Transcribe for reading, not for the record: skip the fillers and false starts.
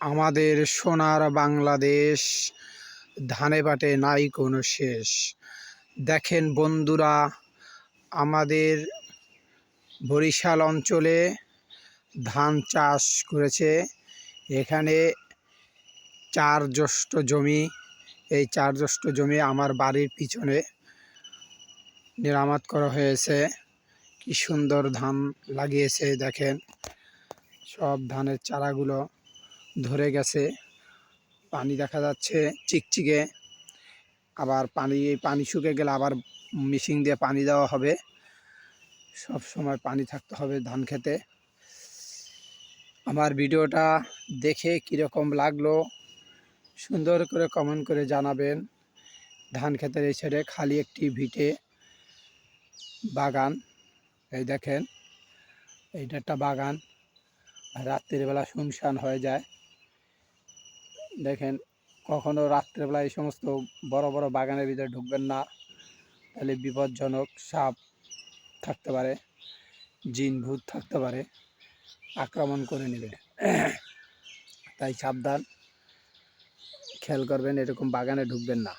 আমাদের সোনার বাংলাদেশ, ধানে পাটে নাই কোনো শেষ। দেখেন বন্ধুরা, আমাদের বরিশাল অঞ্চলে ধান চাষ করেছে। এখানে 4 জ্যৈষ্ঠ জমি। এই 4 জ্যৈষ্ঠ জমি আমার বাড়ির পিছনে মেরামত করা হয়েছে। কি সুন্দর ধান লাগিয়েছে দেখেন, সব ধানের চারাগুলো ধরে গেছে। পানি দেখা যাচ্ছে চিকচিকে। আবার পানি শুকিয়ে গেলে আবার মেশিন দিয়ে পানি দেওয়া হবে। সব সময় পানি থাকতে হবে ধান খেতে। আমার ভিডিওটা দেখে কীরকম লাগলো সুন্দর করে কমেন্ট করে জানাবেন। ধান খেতের এই সাইডে খালি একটি ভিটে বাগান। এই দেখেন, এইটা একটা বাগান। রাত্রির বেলা শুনশান হয়ে যায়। দেখেন, কখনো রাত্রেবেলা এই সমস্ত বড় বড় বাগানের ভিতরে ঢুকবেন না, তাহলে বিপজ্জনক। সাপ থাকতে পারে, জিন ভূত থাকতে পারে, আক্রমণ করে নেবে। তাই সাবধান, খেয়াল করবেন, এরকম বাগানে ঢুকবেন না।